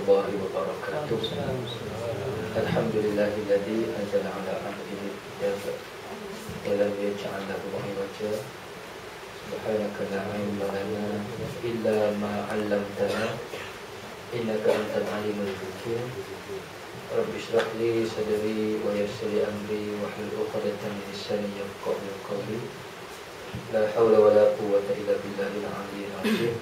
warahmatullahi wabarakatuh. Alhamdulillahilladzi anzala ala abdihi al-kitaba wa lam yaj'al lahu 'iwaja. Subhanaka la 'ilma lana illa ma 'allamtana innaka antal 'alimul hakim. Rabbi shrah li sadri wa yassir li amri wahlul 'uqdatam min lisani yafqahu qawli. La haula wala quwwata illa billahil 'aliyyil 'azim.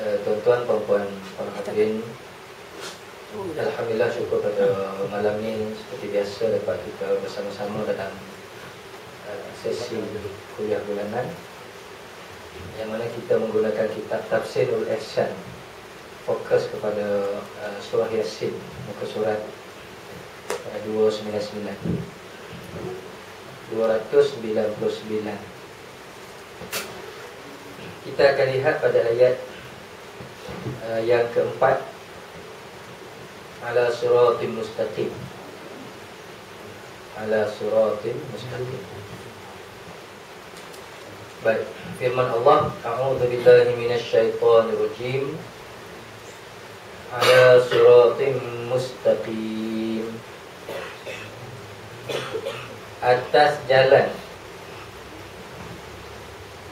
Tuan-tuan, puan-puan, para hadirin, alhamdulillah, syukur pada malam ni seperti biasa dapat kita bersama-sama dalam sesi kuliah bulanan yang mana kita menggunakan kitab Tafsirul Ihsan, fokus kepada surah Yasin, muka surat 299. Kita akan lihat pada ayat yang keempat, ala siratim mustaqim. Ala siratim mustaqim. Baik, firman Allah, a'udzu billahi minasyaitonir rajim. Ala siratim mustaqim. Atas jalan,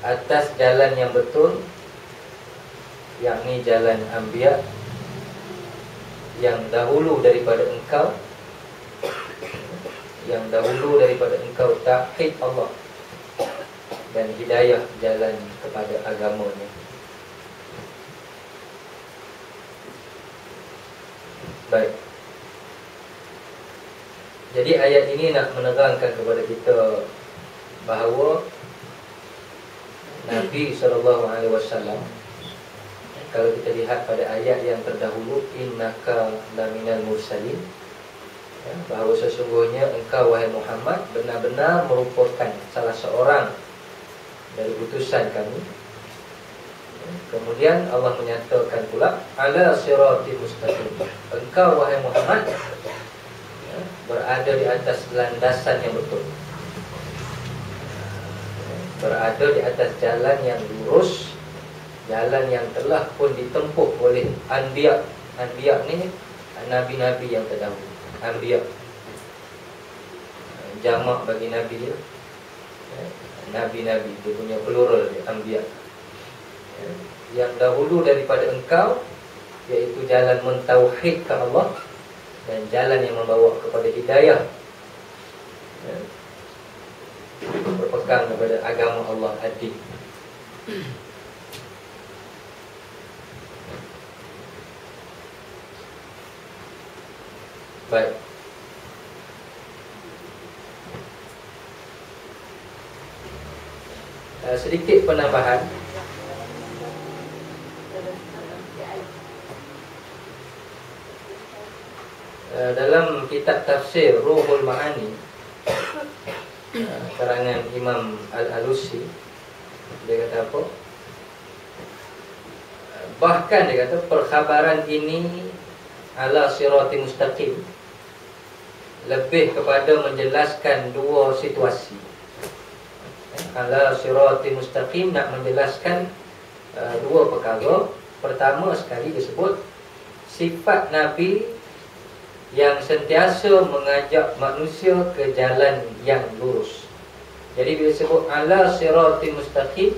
atas jalan yang betul, yakni jalan Anbiya yang dahulu daripada engkau, yang dahulu daripada engkau tauhid Allah dan hidayah jalan kepada agamanya. Baik. Jadi ayat ini nak menerangkan kepada kita bahawa Nabi SAW, kalau kita lihat pada ayat yang terdahulu, innaka laminal mursalin, bahawa sesungguhnya engkau wahai Muhammad benar-benar merupakan salah seorang dari utusan kami. Kemudian Allah menyatakan pula ala siratil mustaqim, engkau wahai Muhammad berada di atas landasan yang betul, berada di atas jalan yang lurus, jalan yang telah pun ditempuh oleh Anbiya. Anbiya ni nabi-nabi yang terdahulu. Anbiya jamak bagi nabi dia, nabi-nabi, dia punya plural dia, Anbiya. Yang dahulu daripada engkau, iaitu jalan mentauhidkan Allah dan jalan yang membawa kepada hidayah, berpegang kepada agama Allah ad-din. Baik. Sedikit penambahan. Dalam kitab tafsir Ruhul Ma'ani, karangan Imam Al-Alusi, dia kata apa? Bahkan dia kata perkhabaran ini ala sirati mustaqim lebih kepada menjelaskan dua situasi. Ala sirati mustaqim nak menjelaskan dua perkara. Pertama sekali disebut sifat Nabi yang sentiasa mengajak manusia ke jalan yang lurus. Jadi bila disebut ala sirati mustaqim,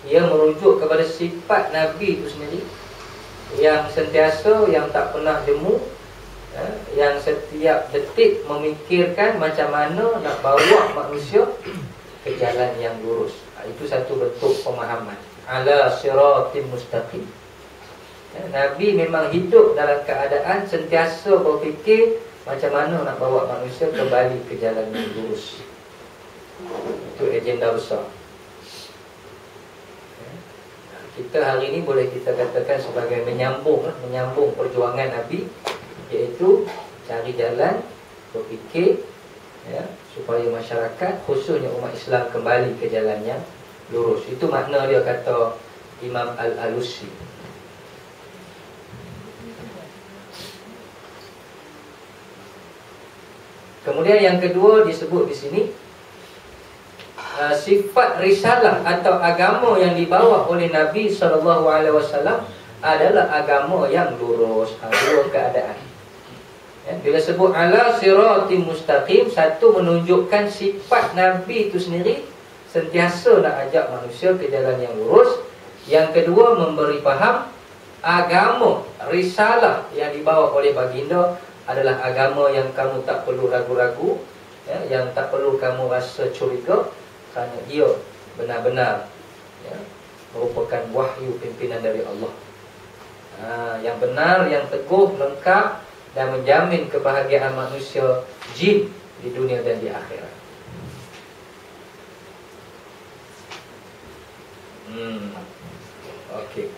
ia merujuk kepada sifat Nabi itu sendiri yang sentiasa, yang tak pernah jemu, yang setiap detik memikirkan macam mana nak bawa manusia ke jalan yang lurus. Itu satu bentuk pemahaman ala siratim mustaqim. Nabi memang hidup dalam keadaan sentiasa berfikir macam mana nak bawa manusia kembali ke jalan yang lurus. Itu agenda besar. Kita hari ini boleh kita katakan sebagai menyambung perjuangan Nabi, iaitu cari jalan, berfikir, supaya masyarakat, khususnya umat Islam, kembali ke jalan yang lurus. Itu makna dia, kata Imam Al-Alusi. Kemudian yang kedua disebut di sini sifat risalah atau agama yang dibawa oleh Nabi SAW adalah agama yang lurus. Dua keadaan. Ya, bila sebut ala siratim mustaqim, satu menunjukkan sifat Nabi itu sendiri sentiasa nak ajak manusia ke jalan yang lurus. Yang kedua, memberi faham agama, risalah yang dibawa oleh baginda adalah agama yang kamu tak perlu ragu-ragu, ya, yang tak perlu kamu rasa curiga, kerana ia benar-benar, ya, merupakan wahyu pimpinan dari Allah. Yang benar, yang teguh, lengkap dan menjamin kebahagiaan manusia jin di dunia dan di akhirat. Okey.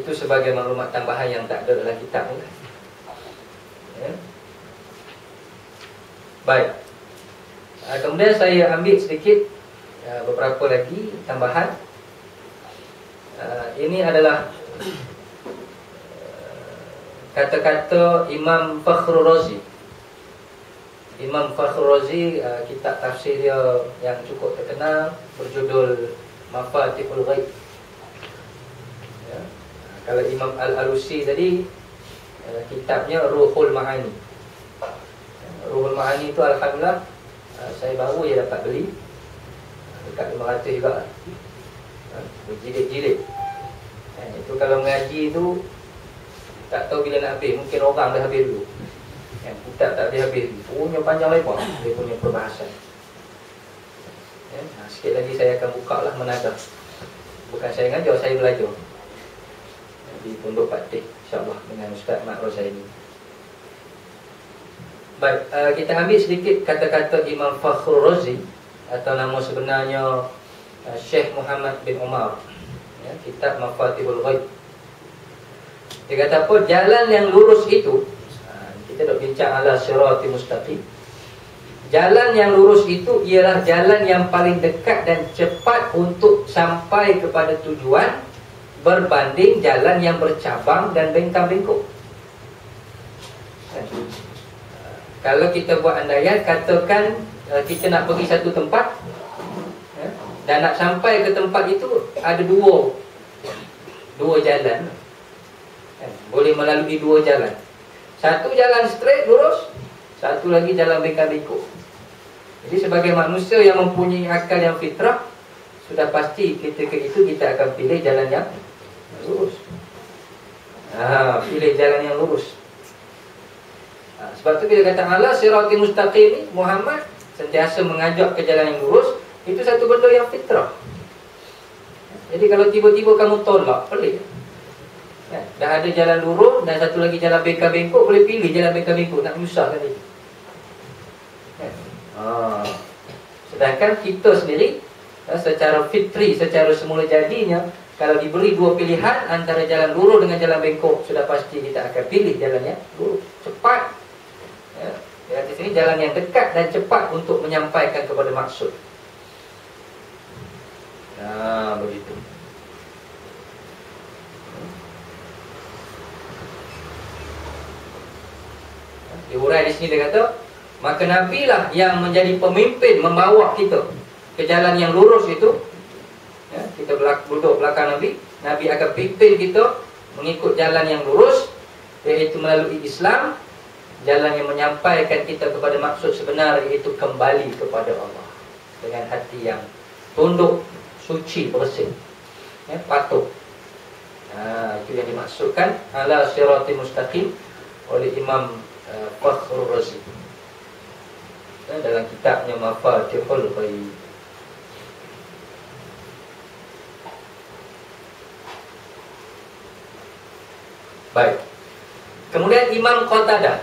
Itu sebagai maklumat tambahan yang tak ada dalam kitab ni. Ya. Baik. Kemudian saya ambil sedikit beberapa lagi tambahan. Ini adalah kata-kata Imam Fakhrul Razi. Imam Fakhrul Razi, kitab tafsir dia yang cukup terkenal berjudul Mafatihul Ghaib. Ya. Kalau Imam Al-Alusi tadi, kitabnya Ruhul Ma'ani. Ruhul Ma'ani itu alhamdulillah saya baru je dapat beli, dekat 500 juga. Berjilid-jilid. Itu kalau mengaji tu tak tahu bila nak habis. Mungkin orang dah habis dulu. Kitab tak habis. Punya panjang lebar dia punya perbahasan. Sikit lagi saya akan buka lah menadah. Bukan saya ngajar, saya belajar di Pondok Patih, insyaAllah, dengan Ustaz Mak Rozaini. Baik, kita ambil sedikit kata-kata Imam Fakhrul Razi, atau nama sebenarnya Syekh Muhammad bin Umar, ya, kitab Mafatihul Ghaib. Dia kata apa? Jalan yang lurus itu, kita dah bincang ala sirati mustaqim. Jalan yang lurus itu ialah jalan yang paling dekat dan cepat untuk sampai kepada tujuan, berbanding jalan yang bercabang dan bengkak-bengkok. Kalau kita buat andaian, katakan kita nak pergi satu tempat, dan nak sampai ke tempat itu ada dua jalan. Boleh melalui dua jalan. Satu jalan straight lurus, satu lagi jalan bengkak-bengkok. Jadi sebagai manusia yang mempunyai akal yang fitrah, sudah pasti ketika itu kita akan pilih jalan yang lurus. Pilih jalan yang lurus. Sebab tu bila kata ala siratal mustaqim ni, Muhammad sentiasa mengajak ke jalan yang lurus. Itu satu benda yang fitrah. Jadi kalau tiba-tiba kamu tolak, pelik. Dah ada jalan lurus dan satu lagi jalan bengkak-bengkok, boleh pilih jalan bengkak-bengkok, nak menyusahkan lagi. Sedangkan kita sendiri secara fitri, secara semula jadinya, kalau diberi dua pilihan antara jalan lurus dengan jalan bengkok, sudah pasti kita akan pilih jalan yang lurus, cepat. Di sini jalan yang dekat dan cepat untuk menyampaikan kepada maksud. Begitu. Diurai di sini dia kata, maka Nabi lah yang menjadi pemimpin, membawa kita ke jalan yang lurus itu. Kita duduk belakang Nabi, Nabi akan pimpin kita mengikut jalan yang lurus, iaitu melalui Islam, jalan yang menyampaikan kita kepada maksud sebenar, iaitu kembali kepada Allah dengan hati yang tunduk, suci, bersih, patuh. Itu yang dimaksudkan ala siratal mustaqim oleh Imam Fakhrul Razi dalam kitabnya Mafatihul Ghaib. Baik. Kemudian Imam Qatadah.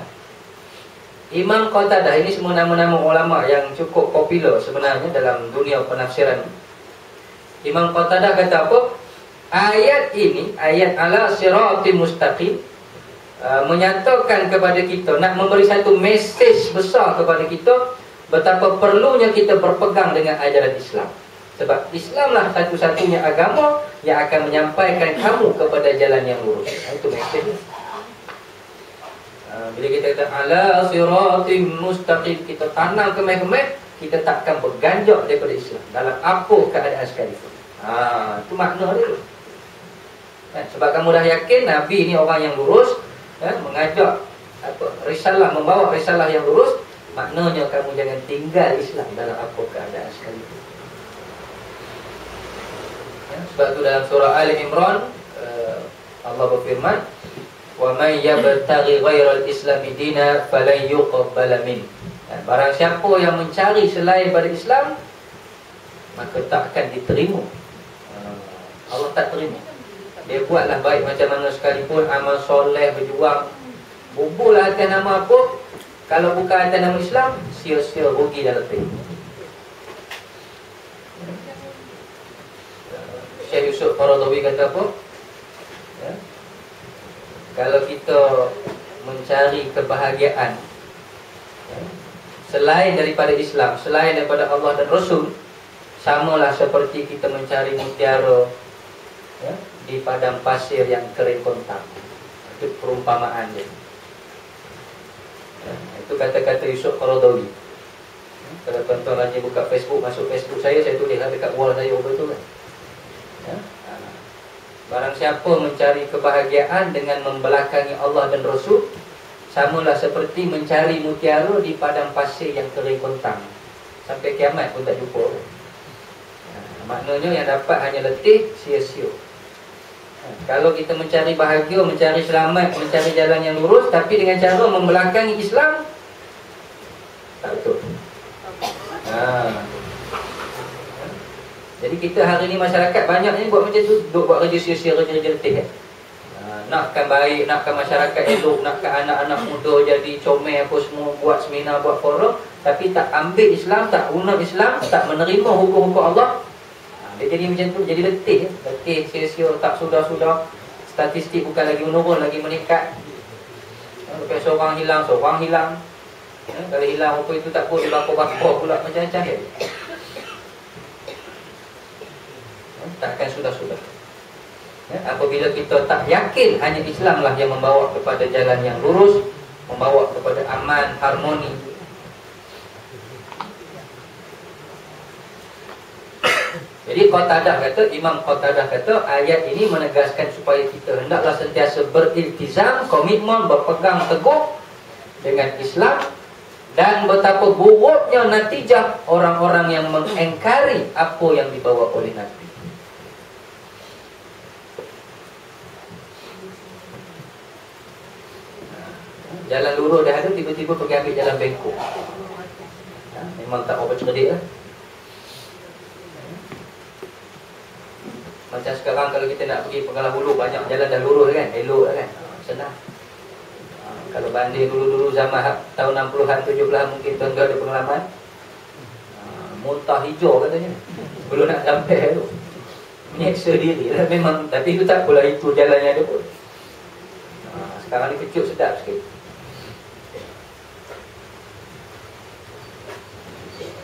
Imam Qatadah ini semua nama-nama ulama yang cukup popular sebenarnya dalam dunia penafsiran. Imam Qatadah kata apa? Ayat ini, ayat ala siratal mustaqim, menyatakan kepada kita, nak memberi satu mesej besar kepada kita, betapa perlunya kita berpegang dengan ajaran Islam. Sebab Islamlah satu-satunya agama yang akan menyampaikan kamu kepada jalan yang lurus. Itu mesejnya. Bila kita kata ala siratim mustaqim, kita tanam kemeh-kemeh, kita takkan berganjak daripada Islam dalam apa keadaan sekalipun. Itu makna dia. Sebab kamu dah yakin Nabi ni orang yang lurus, mengajak risalah, membawa risalah yang lurus, maknanya kamu jangan tinggal Islam dalam apa keadaan sekalipun. Sebab tu dalam surah Ali Imran Allah berfirman, "Wa may yabtaghi ghairal islami dina falan yuqbala min." Barang siapa yang mencari selain pada Islam, maka tak akan diterima. Allah tak terima. Dia buatlah baik macam mana sekalipun, amal soleh, berjuang, bubuhlah atas nama apa, kalau bukan atas nama Islam, sia-sia, rugi dan letih. Syekh Yusuf Qaradawi kata apa? Kalau kita mencari kebahagiaan selain daripada Islam, selain daripada Allah dan Rasul, samalah seperti kita mencari mutiara di padang pasir yang kering kontang. Itu perumpamaan dia. Itu kata-kata Yusuf Qaradawi. Kalau tuan-tuan rajin buka Facebook, masuk Facebook saya tulislah dekat wall saya betul kan. Barang siapa mencari kebahagiaan dengan membelakangi Allah dan Rasul, samalah seperti mencari mutiara di padang pasir yang kering kontang. Sampai kiamat pun tak jumpa. Maknanya yang dapat hanya letih, sia-sia. Kalau kita mencari bahagia, mencari selamat, mencari jalan yang lurus, tapi dengan cara membelakangi Islam, tak betul. Jadi kita hari ni masyarakat banyak ni buat macam tu, duk buat kerja sia-sia, kerja letih kan. Nakkan baik, nakkan masyarakat elok, nakkan anak-anak muda jadi comel apa semua, buat seminar, buat forum, tapi tak ambil Islam, tak guna Islam, tak menerima hukum-hukum Allah. Dia jadi macam tu, jadi letih, sia-sia, tak sudah-sudah. Statistik bukan lagi menurun, lagi meningkat. Lepas seorang hilang. Kalau hilang apa itu tak apa, dia bakar-bakar pula macam-macam kan. Takkan sudah-sudah. Apabila kita tak yakin hanya Islamlah yang membawa kepada jalan yang lurus, membawa kepada aman, harmoni. Jadi Imam Qatadah kata, ayat ini menegaskan supaya kita hendaklah sentiasa beriltizam, komitmen, berpegang teguh dengan Islam, dan betapa buruknya natijah orang-orang yang mengingkari apa yang dibawa oleh Nabi. Jalan lurus dah ada, tiba-tiba pergi ambil jalan bengkok. Memang tak apa cerdik lah. Macam sekarang kalau kita nak pergi Pegalang Hulu, banyak jalan dah lurus kan, elok kan, senang. Kalau banding dulu-dulu zaman tahun 60-an, 70-an, mungkin tuan-tuan ada pengalaman. Muntah hijau katanya, belum nak sampai tu, menyeksa diri lah memang. Tapi itu tak apalah, itu jalan yang ada pun. Sekarang ni kecut sedap sikit.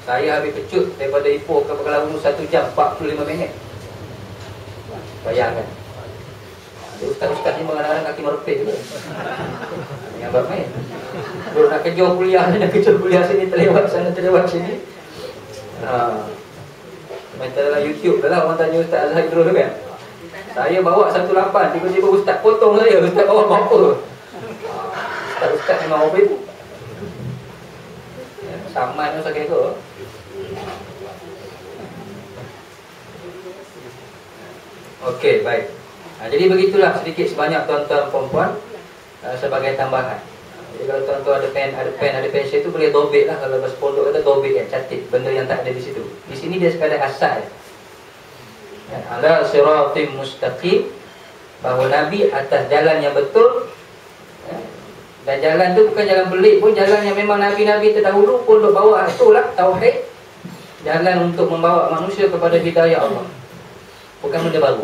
Saya habis kecut daripada Ipoh ke Pegalang Hulu 1 jam 45 minit. Bayangkan. Ustaz-ustaz ni kadang-kadang kaki merepek juga. Yang buat main. Kalau nak kejar kuliah sini, terlewat sana, terlewat sini. Macam dalam YouTube lah, orang tanya Ustaz Azhar Idrus kan. Saya bawa 18, tiba-tiba Ustaz potong saya. Ustaz bawa berapa? Ustaz memang apa itu? Saman tu sakit tu. Okey, baik. Jadi begitulah sedikit sebanyak tuan-tuan perempuan sebagai tambahan. Jadi kalau tuan-tuan ada pensel tu boleh dobit lah. Kalau bahasa pondok kata dobit kan, catat benda yang tak ada di situ. Di sini dia sekadar asal. Ala siratim mustaqim, bahawa Nabi atas jalan yang betul. Dan jalan tu bukan jalan pelik pun, jalan yang memang Nabi-Nabi terdahulu pun duk bawa, itulah tauhid. Jalan untuk membawa manusia kepada hidayah Allah, bukan benda baru.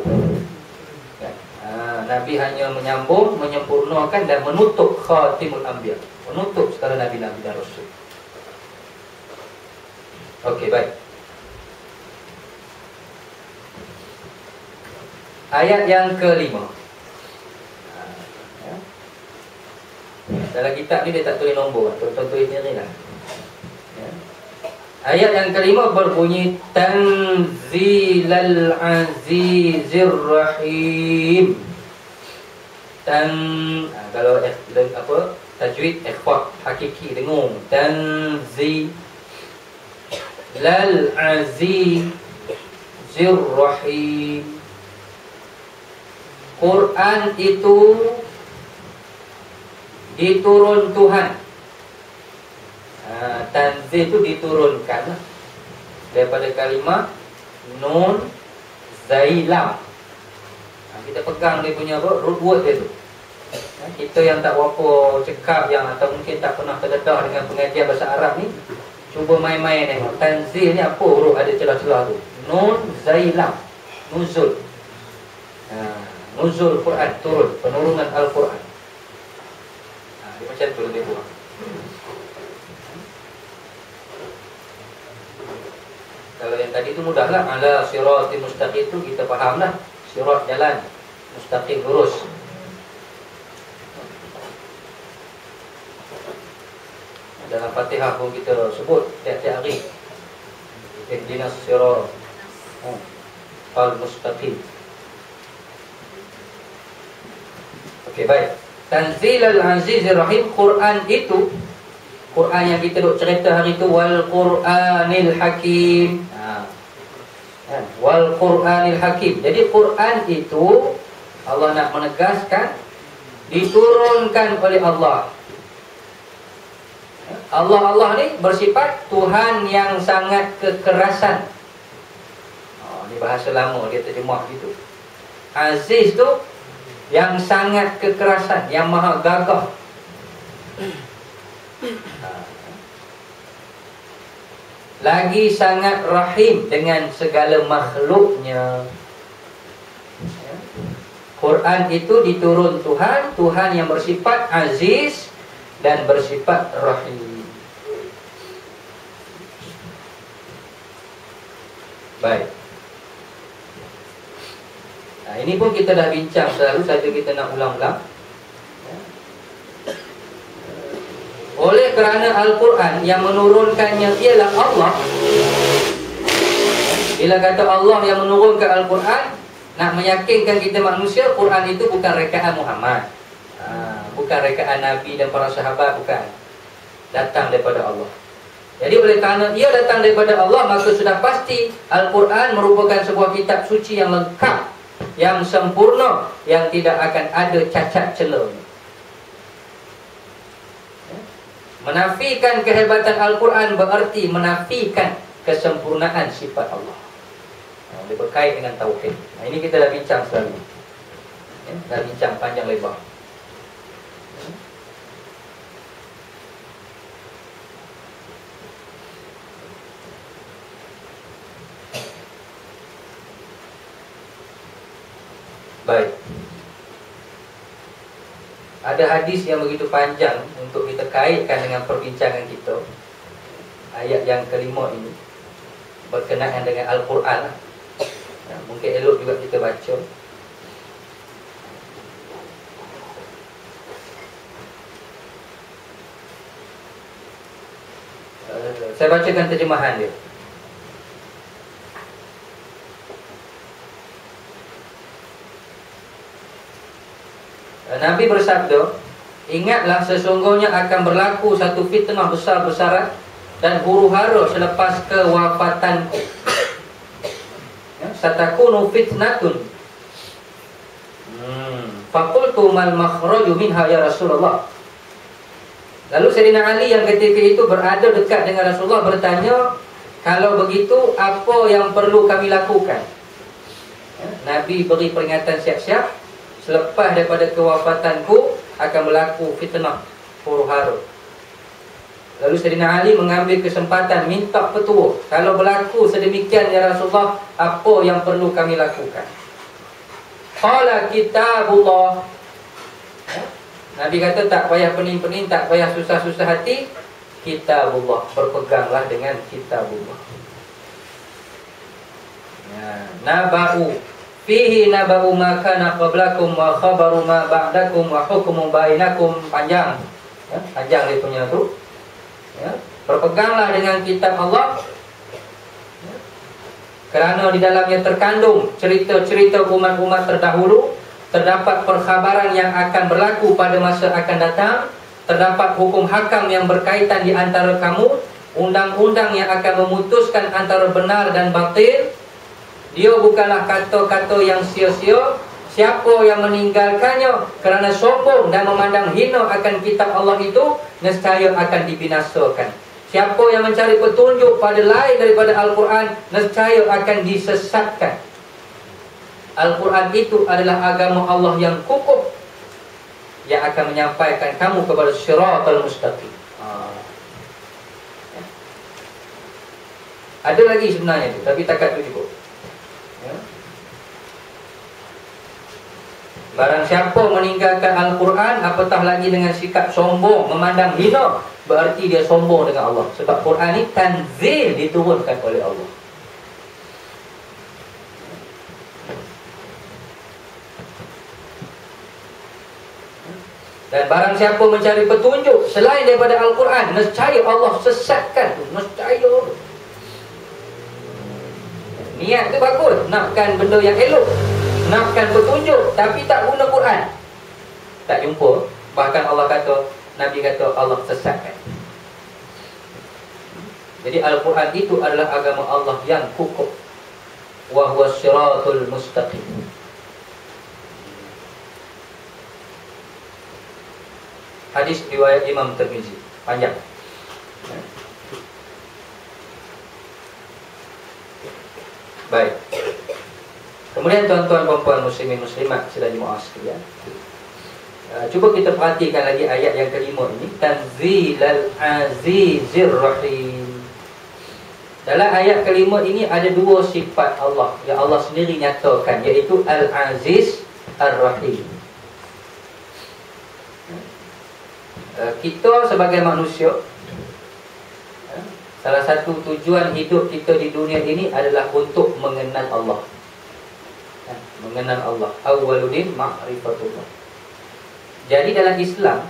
Nabi hanya menyambung, menyempurnakan dan menutup khatimul anbiya, menutup segala Nabi-Nabi dan Rasul. Okey, baik. Ayat yang kelima. Dalam kitab ni dia tak tulis nombor, tuan-tuan tulis sendiri lah. Ayat yang kelima berbunyi Tanzilal Azizir Rahim. Kalau tajwid ikhfa hakiki dengung. Tanzilal azizir rahim. Quran itu diturun Tuhan. Tanzil itu diturunkan daripada kalimah nun zailam. Kita pegang dia punya root word dia tu. Kita yang tak berapa cekap yang atau mungkin tak pernah terdedah dengan pengajian bahasa Arab ni, cuba main-main tengok tanzil ni apa huruf ada celah-celah tu. Nun zailam, nuzul. Nuzul Quran, turun, penurunan Al-Quran. Dia macam tu lebih kurang. Kalau yang tadi tu mudahlah, ala siratil mustaqim tu kita faham dah. Sirat jalan mustaqim lurus. Dalam Fatihah pun kita sebut tiap-tiap hari. Ihdinas siratal mustaqim. Okey, baik. Tanzilal Azizir Rahim. Quran itu, Quran yang kita duk cerita hari itu, wal Quranil Hakim. Wal Quranil Hakim. Jadi Quran itu Allah nak menegaskan diturunkan oleh Allah. Allah ni bersifat Tuhan yang sangat kekerasan. Ini bahasa lama dia terjemah gitu. Aziz tu yang sangat kekerasan, yang maha gagah. Lagi sangat rahim dengan segala makhluknya. Quran itu diturun Tuhan, Tuhan yang bersifat aziz dan bersifat rahim. Baik. Ini pun kita dah bincang selalu, saja kita nak ulang-ulang. Oleh kerana Al-Quran yang menurunkannya ialah Allah. Bila kata Allah yang menurunkan Al-Quran, nak meyakinkan kita manusia, Quran itu bukan rekaan Muhammad, bukan rekaan Nabi dan para sahabat, bukan. Datang daripada Allah. Jadi oleh kerana ia datang daripada Allah, maka sudah pasti Al-Quran merupakan sebuah kitab suci yang lengkap, yang sempurna, yang tidak akan ada cacat celah. Menafikan kehebatan Al-Quran berarti menafikan kesempurnaan sifat Allah. Dia berkait dengan tauhid. Ini kita dah bincang selalu. Dah bincang panjang lebar. Baik. Ada hadis yang begitu panjang untuk kita kaitkan dengan perbincangan kita. Ayat yang kelima ini berkenaan dengan Al-Quran. Mungkin elok juga kita baca. Saya bacakan terjemahan dia. Nabi bersabda, ingatlah sesungguhnya akan berlaku satu fitnah besar-besaran dan huru-hara selepas kewafatanku. Satakunu fitnatun. Faqultu mal makhraju minha ya Rasulullah. Lalu Sayyidina Ali yang ketika itu berada dekat dengan Rasulullah bertanya, kalau begitu apa yang perlu kami lakukan? Nabi beri peringatan siap-siap, selepas daripada kewafatanku akan berlaku fitnah huru-hara. Lalu Sayyidina Ali mengambil kesempatan minta petua, kalau berlaku sedemikian ya Rasulullah, apa yang perlu kami lakukan? Qala kitabullah. Nabi kata tak payah pening-pening, tak payah susah-susah hati. Kitabullah, berpeganglah dengan kitabullah. Naba'u fihi naba'u ma kana qablakum wa khabaru ma ba'dakum wa hukmu bainakum. Panjang, panjang dia punya tu. Berpeganglah dengan kitab Allah, kerana di dalamnya terkandung cerita-cerita umat-umat terdahulu terdapat perkhabaran yang akan berlaku pada masa akan datang, terdapat hukum hakam yang berkaitan di antara kamu, undang-undang yang akan memutuskan antara benar dan batil. Dia bukanlah kata-kata yang sia-sia. Siapa yang meninggalkannya kerana sombong dan memandang hina akan kitab Allah itu, nescaya akan dibinasakan. Siapa yang mencari petunjuk pada lain daripada Al-Quran, nescaya akan disesatkan. Al-Quran itu adalah agama Allah yang kukuh, yang akan menyampaikan kamu kepada Shiratal Mustaqim. Ada lagi sebenarnya itu, tapi takat itu cukup. Ya. Barang siapa meninggalkan Al-Quran, apatah lagi dengan sikap sombong, memandang hina, berarti dia sombong dengan Allah. Sebab Quran ini tanzil, diturunkan oleh Allah. Dan barang siapa mencari petunjuk selain daripada Al-Quran, nescaya Allah sesatkan. Nescaya. Niat tu bagus, nakkan benda yang elok, nakkan petunjuk, tapi tak guna Quran, tak jumpa. Bahkan Allah kata, Nabi kata Allah sesatkan. Jadi Al-Quran itu adalah agama Allah yang kukuh. Wa huwa Shiratul Mustaqim. Hadis riwayat Imam Tirmizi, panjang. Baik. Kemudian tuan-tuan dan puan muslimin muslimat sedaya jemaah sekalian, cuba kita perhatikan lagi ayat yang kelima ini, Tanzilal Azizir Rahim. Dalam ayat kelima ini ada dua sifat Allah yang Allah sendiri nyatakan, iaitu Al-Aziz Ar-Rahim. Kita sebagai manusia, salah satu tujuan hidup kita di dunia ini adalah untuk mengenal Allah. Mengenal Allah. Awwaluddin ma'rifatullah. Jadi dalam Islam,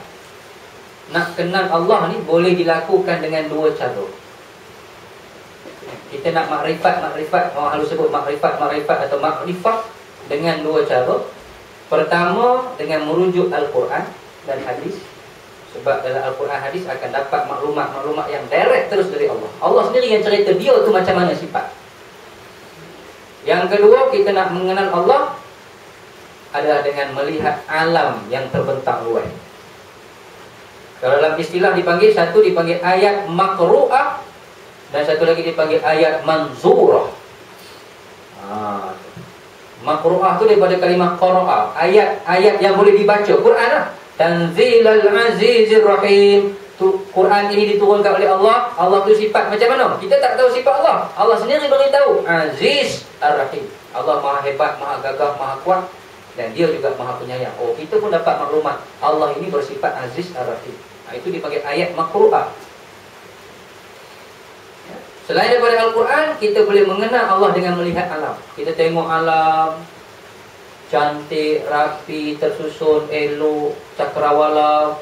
nak kenal Allah ni boleh dilakukan dengan dua cara. Kita nak makrifat, orang halus sebut makrifat atau makrifat, dengan dua cara. Pertama, dengan merujuk Al-Quran dan hadis. Sebab dalam Al-Quran hadis akan dapat maklumat-maklumat yang direct terus dari Allah. Allah sendiri yang cerita dia tu macam mana sifat. Yang kedua, kita nak mengenal Allah adalah dengan melihat alam yang terbentang luas. Kalau dalam istilah dipanggil, satu dipanggil ayat makru'ah dan satu lagi dipanggil ayat manzurah. Makru'ah tu daripada kalimah qara'a, ayat-ayat yang boleh dibaca, Quran lah. Tanzilal Azizir Rahim. Quran ini diturunkan oleh Allah. Allah tu sifat macam mana? Kita tak tahu sifat Allah. Allah sendiri beritahu, Aziz Ar-Rahim. Allah maha hebat, maha gagah, maha kuat, dan dia juga maha penyayang. Oh, kita pun dapat maklumat Allah ini bersifat Aziz Ar-Rahim. Itu dipanggil ayat makru'ah. Selain daripada Al-Quran, kita boleh mengenal Allah dengan melihat alam. Kita tengok alam cantik, rapi, tersusun, elok, cakrawala,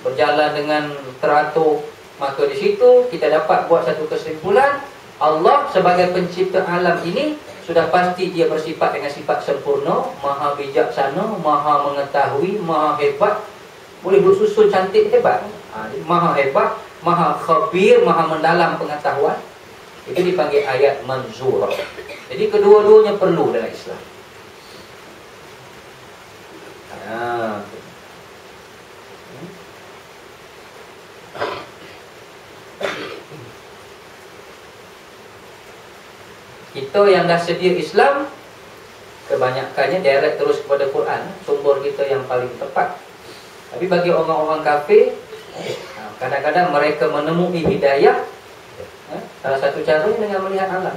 berjalan dengan teratur. Maka di situ kita dapat buat satu kesimpulan, Allah sebagai pencipta alam ini sudah pasti dia bersifat dengan sifat sempurna, maha bijaksana, maha mengetahui, maha hebat. Boleh bersusun cantik, hebat. Maha hebat, maha khabir, maha mendalam pengetahuan. Itu dipanggil ayat manzurah. Jadi kedua-duanya perlu dalam Islam. Kita yang dah sedia Islam, kebanyakannya direct terus kepada Quran, sumber kita yang paling tepat. Tapi bagi orang-orang kafir, kadang-kadang mereka menemui hidayah, salah satu caranya dengan melihat alam.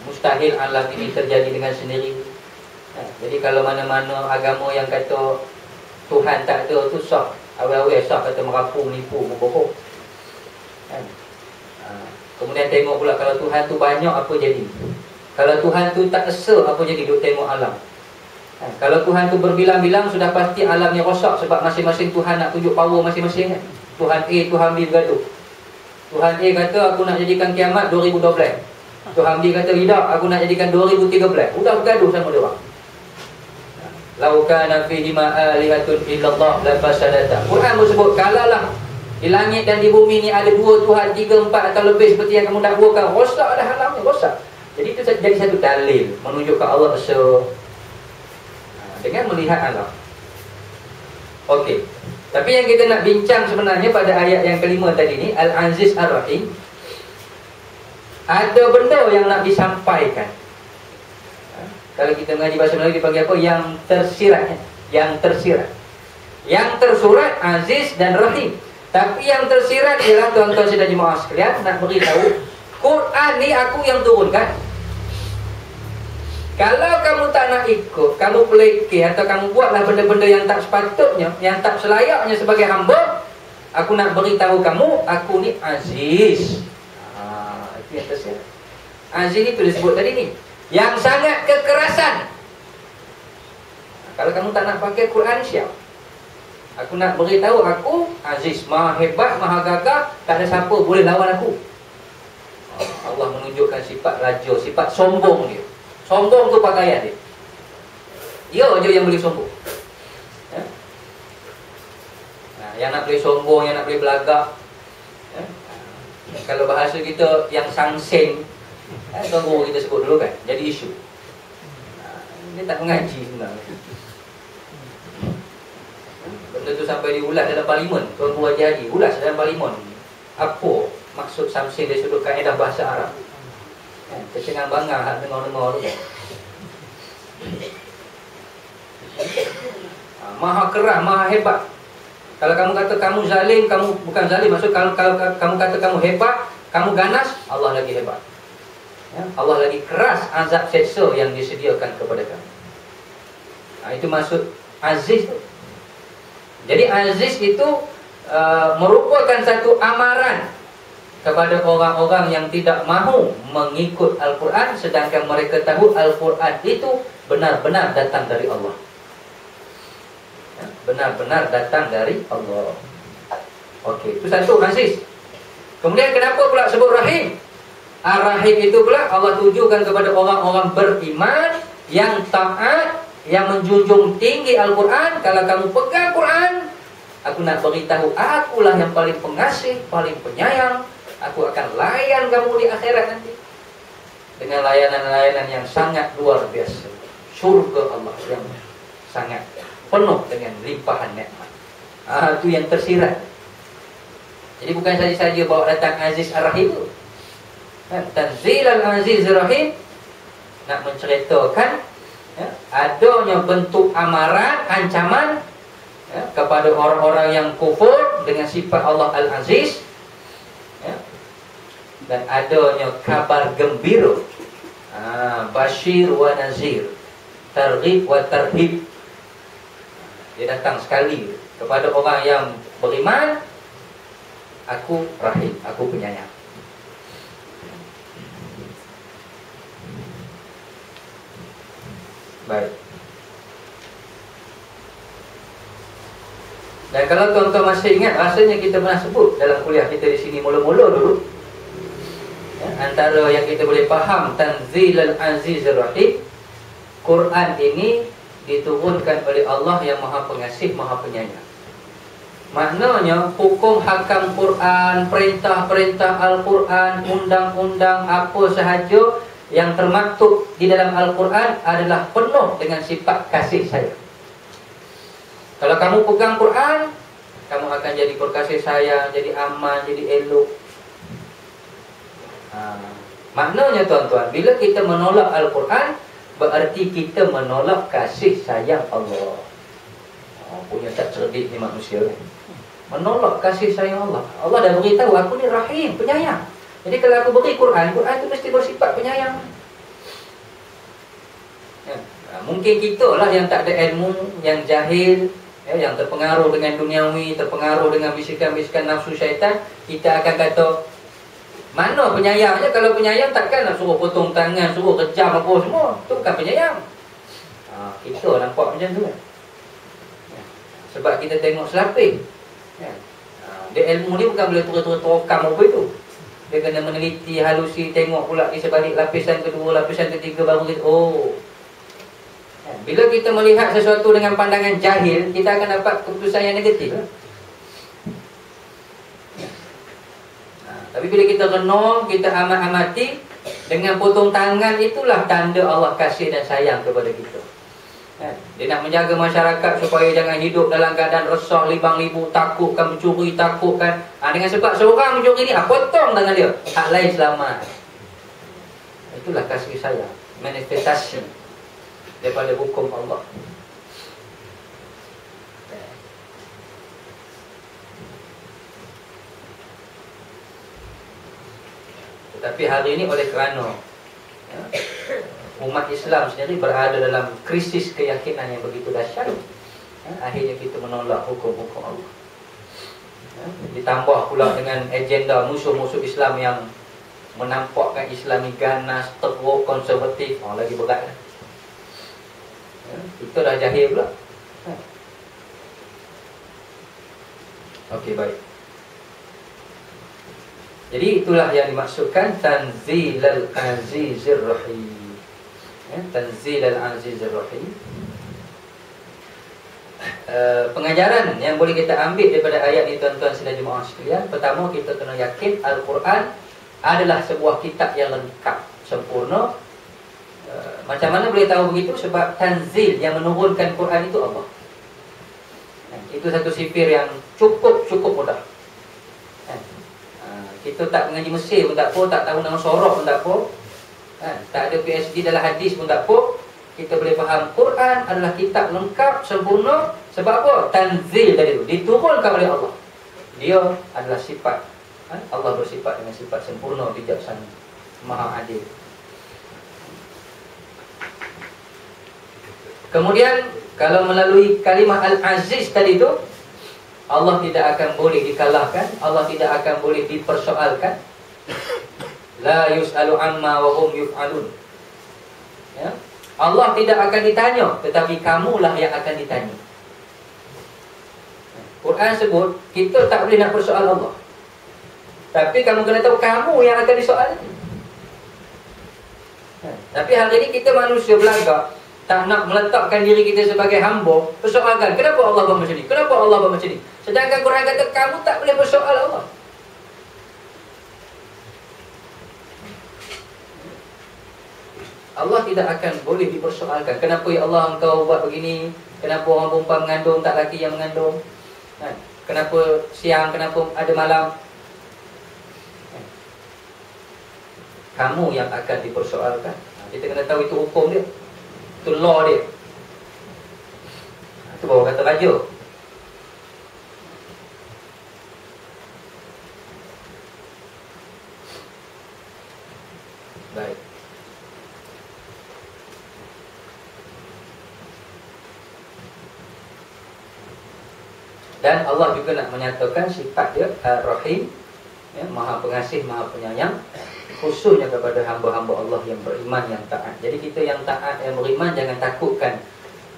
Mustahil alam ini terjadi dengan sendiri. Jadi kalau mana-mana agama yang kata Tuhan tak ada tu sah, awal-awal sah, kata merapung, nipu, membohong. Kemudian tengok pula kalau Tuhan tu banyak, apa jadi? Kalau Tuhan tu tak esa, apa jadi? Duk tengok alam. Kalau Tuhan tu berbilang-bilang, sudah pasti alamnya rosak. Sebab masing-masing Tuhan nak tunjuk power masing-masing kan? Tuhan A, Tuhan B bergaduh. Tuhan A kata aku nak jadikan kiamat 2012. Tuhan B kata tidak, aku nak jadikan 2013. Sudah bergaduh sama dia orang. Lau kana fihi ma alihatun illallah la fasadata. Quran bersebut kalaulah di langit dan di bumi ni ada dua Tuhan, 3, 4 atau lebih seperti yang kamu dakwakan, rosak dah alamnya, rosak. Jadi itu jadi satu dalil menunjukkan Allah esa dengan melihat alam. Okey. Tapi yang kita nak bincang sebenarnya pada ayat yang kelima tadi ni, Al-Aziz Ar-Rahim, ada benda yang nak disampaikan. Kalau kita mengaji bahasa Melayu dipanggil apa? Yang tersirat. Yang tersirat. Yang tersurat Aziz dan Rahim. Tapi yang tersirat ialah tuan-tuan dan jemaah sekalian, nak beritahu Quran ni aku yang turunkan. Kalau kamu tak nak ikut, kamu pelekeh atau kamu buatlah benda-benda yang tak sepatutnya, yang tak selayaknya sebagai hamba, aku nak beritahu kamu, aku ni Aziz. Itu yang tersirat. Aziz itu disebut tadi ni, yang sangat kekerasan. Kalau kamu tak nak pakai Quran, siap. Aku nak beritahu aku Aziz, maha hebat, maha gagah, tak ada siapa boleh lawan aku. Allah menunjukkan sifat raja, sifat sombong dia. Sombong tu pakaian dia. Dia je yang boleh sombong. Yang nak boleh sombong, yang nak boleh belagak. Kalau bahasa kita yang sangsen, tuan guru kita sebut dulu kan, jadi isu. Dia tak mengaji sebenarnya. Benda tu sampai diulas dalam parlimen. Tuan guru Haji ulas dalam parlimen. Apa maksud sangsen dari sudut kaedah bahasa Arab? Kecengang bangga hak dengar-dengar tu. Maha keras, maha hebat. Kalau kamu kata kamu zalim, kamu bukan zalim. Maksud kalau kamu kata kamu hebat, kamu ganas, Allah lagi hebat. Allah lagi keras azab seksa yang disediakan kepada kamu. Itu maksud Aziz tu. Jadi Aziz itu merupakan satu amaran kepada orang-orang yang tidak mahu mengikut Al-Quran, sedangkan mereka tahu Al-Quran itu benar-benar datang dari Allah. Benar-benar datang dari Allah. Okey, itu satu Aziz. Kemudian kenapa pula sebut Rahim? Ar-Rahim itu pula Allah tujukan kepada orang-orang beriman yang taat, yang menjunjung tinggi Al-Quran. Kalau kamu pegang Quran, aku nak beritahu, akulah yang paling pengasih, paling penyayang. Aku akan layan kamu di akhirat nanti dengan layanan-layanan yang sangat luar biasa. Surga Allah yang sangat penuh dengan limpahan nikmat. Itu yang tersirat. Jadi bukan saja-saja bawa datang Aziz Ar-Rahim itu. Tanzil Al-Aziz Ar-Rahim nak menceritakan adanya bentuk amaran, ancaman kepada orang-orang yang kufur dengan sifat Allah Al-Aziz, dan adanya kabar gembira, Bashir wa Nazir, Targhib wa Tarhib. Dia datang sekali kepada orang yang beriman, aku Rahim, aku penyayang. Baik. Dan kalau tuan-tuan masih ingat, rasanya kita pernah sebut dalam kuliah kita di sini mula-mula dulu, antara yang kita boleh faham Tanzil Al-Aziz Ar-Rahim, Quran ini diturunkan oleh Allah yang Maha Pengasih, Maha Penyayang. Maknanya hukum hakam Quran, perintah-perintah Al-Quran, undang-undang apa sahaja yang termaktub di dalam Al-Quran adalah penuh dengan sifat kasih sayang. Kalau kamu pegang Quran, kamu akan jadi berkasih sayang, jadi aman, jadi elok. Maknanya tuan-tuan, bila kita menolak Al-Quran, berarti kita menolak kasih sayang Allah. Punya tak cerdik ni manusia ni. Menolak kasih sayang Allah. Allah dah beritahu, aku ni Rahim, penyayang. Jadi kalau aku beri Quran, Quran tu mesti bersifat penyayang. Mungkin kita lah yang tak ada ilmu, yang jahil, yang terpengaruh dengan duniawi, terpengaruh dengan bisikan-bisikan nafsu syaitan. Kita akan kata, mana penyayangnya? Kalau penyayang takkan nak suruh potong tangan, suruh kejam apa semua. Itu bukan penyayang. Kita nampak macam tu kan. Sebab kita tengok selapis. Dia ilmu ni bukan boleh terus-terus terekam apa itu. Dia kena meneliti, halusi, tengok pula di sebalik lapisan kedua, lapisan ketiga, baru kita Bila kita melihat sesuatu dengan pandangan jahil, kita akan dapat keputusan yang negatif. Tapi bila kita renung, kita amat-amati, dengan potong tangan, itulah tanda Allah kasih dan sayang kepada kita. Dia nak menjaga masyarakat supaya jangan hidup dalam keadaan resah, libang-libu, takutkan mencuri, takutkan. Dengan sebab seorang mencuri ni, potong tangan dia, hak lain selamat. Itulah kasih sayang, manifestasi daripada hukum Allah. Tetapi hari ini oleh kerana umat Islam sendiri berada dalam krisis keyakinan yang begitu dahsyat, akhirnya kita menolak hukum-hukum Allah. Ditambah pula dengan agenda musuh-musuh Islam yang menampakkan Islami ganas, teruk, konservatif, lagi berat. Itu dah jahil pula. Okey, baik. Jadi itulah yang dimaksudkan Tanzilal Azizir Rahim. Tanzilal Azizir Rahim. Pengajaran yang boleh kita ambil daripada ayat ini, tuan-tuan dan jemaah sekalian, pertama kita kena yakin Al-Quran adalah sebuah kitab yang lengkap, sempurna. Macam mana boleh tahu begitu? Sebab tanzil, yang menurunkan Quran itu Allah. Itu satu sifir yang cukup mudah. Kita tak mengaji Mesir pun tak apa, tak tahu nama sorok pun tak apa, tak ada PhD dalam hadis pun tak apa, kita boleh faham Quran adalah kitab lengkap, sempurna. Sebab apa? Tanzil tadi itu diturunkan oleh Allah. Dia adalah sifat, Allah bersifat dengan sifat sempurna, bijaksana, maha adil. Kemudian kalau melalui kalimah Al-Aziz tadi itu, Allah tidak akan boleh dikalahkan, Allah tidak akan boleh dipersoalkan. La yus'alu amma wa hum yuf'alun. Allah tidak akan ditanya, tetapi kamulah yang akan ditanya. Quran sebut kita tak boleh nak persoal Allah, tapi kamu kena tahu kamu yang akan disoal. Tapi hari ini kita manusia belagak, tak nak meletakkan diri kita sebagai hamba, persoalkan kenapa Allah buat macam ni, kenapa Allah buat macam ni. Sedangkan Quran kata kamu tak boleh bersoal Allah. Allah tidak akan boleh dipersoalkan. Kenapa ya Allah engkau buat begini? Kenapa orang perempuan mengandung tak laki yang mengandung? Kenapa siang, kenapa ada malam? Kamu yang akan dipersoalkan. Kita kena tahu itu hukum dia, itu law dia. Itu baru kata raja. Baik. Dan Allah juga nak menyatakan sifat dia Ar-Rahim, Maha Pengasih, Maha Penyayang, khususnya kepada hamba-hamba Allah yang beriman, yang taat. Jadi kita yang taat, yang beriman, jangan takutkan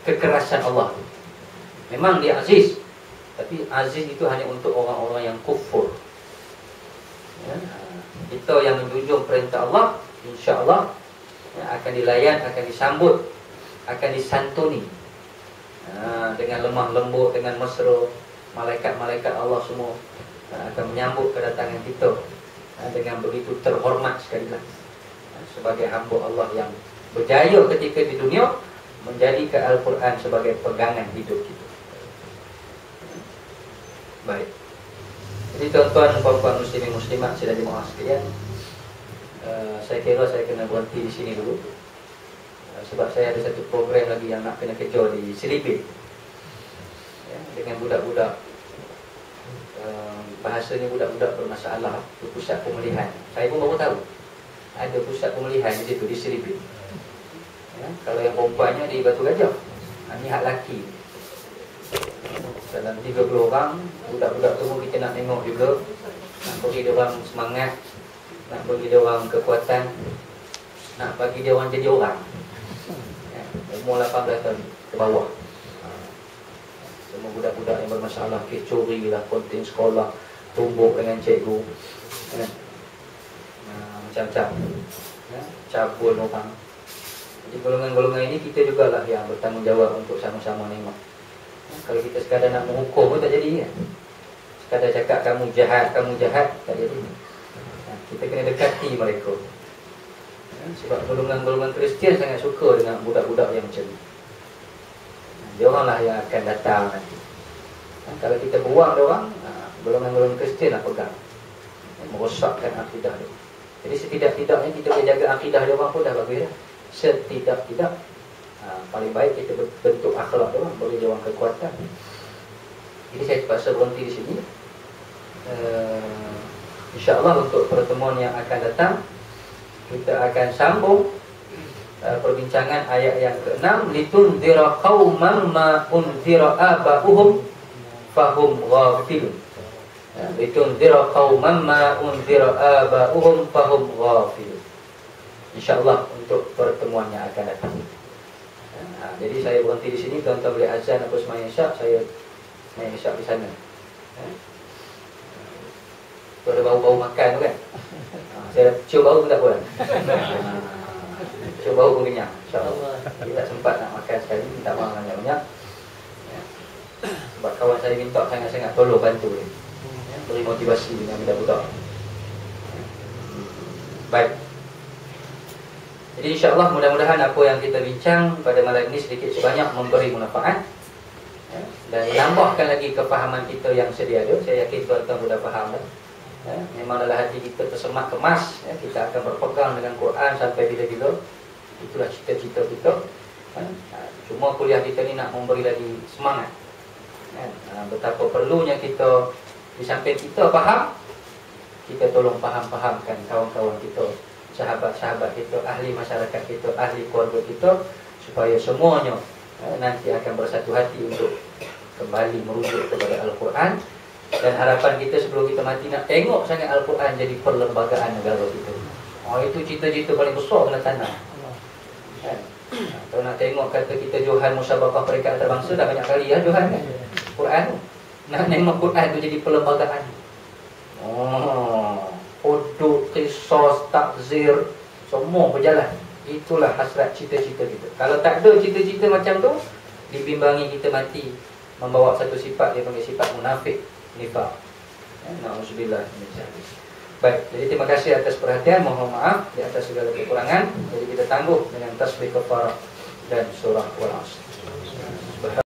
kekerasan Allah. Memang dia aziz, tapi aziz itu hanya untuk orang-orang yang kufur. Kita yang menjunjung perintah Allah, insya-Allah akan dilayan, akan disambut, akan disantuni dengan lemah lembut, dengan mesra. Malaikat-malaikat Allah semua akan menyambut kedatangan kita dengan begitu terhormat sekali lagi, sebagai hamba Allah yang berjaya ketika di dunia, menjadikan Al-Quran sebagai pegangan hidup kita. Baik. Jadi tuan-tuan, puan-puan muslimin muslimat sedaya jemaah sekalian, saya kira saya kena berhenti di sini dulu, sebab saya ada satu program lagi yang nak kena kejar di Silibin, dengan budak-budak. Bahasanya budak-budak bermasalah di pusat pemulihan. Saya pun baru tahu ada pusat pemulihan di situ, di Silibin. Kalau yang perempuannya di Batu Gajah, ini hak laki. Dalam 30 orang, budak-budak semua kita nak tengok juga, nak bagi dia orang semangat, nak bagi dia orang kekuatan, nak bagi dia orang jadi orang. Umur 18 tahun ke bawah. Semua budak-budak yang bermasalah, kes curi lah, konten sekolah, tumbuk dengan cikgu, macam-macam, cabul orang. Di golongan-golongan ini kita jugalah yang bertanggungjawab untuk sama-sama nengok. Kalau kita sekadar nak menghukum pun tak jadi ya. Sekadar cakap kamu jahat tak jadi. Kita kena dekati mereka. Sebab golongan-golongan Kristian sangat suka dengan budak-budak yang macam ni. Dia oranglah yang akan datang nanti. Kalau kita buang dia orang, golongan-golongan Kristian lah pegang, merosakkan akidah dia. Jadi setidak-tidaknya kita boleh jaga akidah dia orang pun dah bagus dah. Setidak-tidak paling baik kita bentuk akhlak dia orang, bagi dia orang kekuatan. Jadi saya terpaksa berhenti di sini. InsyaAllah untuk pertemuan yang akan datang kita akan sambung perbincangan ayat yang ke-6, litunzira qauman ma unzira aba'uhum fahum ghafilun. Litunzira qauman ma unzira aba'uhum fahum ghafilun. InsyaAllah untuk pertemuan yang akan datang. Jadi saya berhenti di sini, tuan-tuan boleh azan atau sembahyang isyak, saya sembahyang isyak di sana. Tu ada bau-bau makan tu kan. Saya cium bau pun tak boleh. Cium bau pun kenyang, insyaAllah. Dia tak sempat nak makan sekali, minta maaf banyak-banyak. Sebab kawan saya minta sangat-sangat tolong bantu dia. Beri motivasi dengan budak-budak. Baik. Jadi insyaAllah mudah-mudahan apa yang kita bincang pada malam ini sedikit sebanyak memberi manfaat dan menambahkan lagi kefahaman kita yang sedia ada. Saya yakin tuan-tuan sudah faham dah. Memang dalam hati kita tersemak kemas, kita akan berpegang dengan Quran sampai bila-bila. Itulah cita-cita kita. Cuma kuliah kita ni nak memberi lagi semangat. Betapa perlunya kita, di samping kita faham, kita tolong faham-fahamkan kawan-kawan kita, sahabat-sahabat kita, ahli masyarakat kita, ahli keluarga kita, supaya semuanya nanti akan bersatu hati untuk kembali merujuk kepada Al-Quran. Dan harapan kita sebelum kita mati nak tengok sangat Al-Quran jadi perlembagaan negara kita. Itu cita-cita paling besar kena tanam. Kalau nak tengok kata kita johan musabaqah peringkat antarabangsa, dah banyak kali ya johan kan Quran tu. Nak tengok Quran tu jadi perlembagaan. Hudud, qisas, takzir, semua berjalan. Itulah hasrat cita-cita kita. Kalau tak ada cita-cita macam tu, dibimbangi kita mati membawa satu sifat, dia panggil sifat munafik, nifaq. Na'udzubillah. Baik, jadi terima kasih atas perhatian. Mohon maaf di atas segala kekurangan. Jadi kita tangguh dengan tasbih kafarah dan surah Wal-Asr.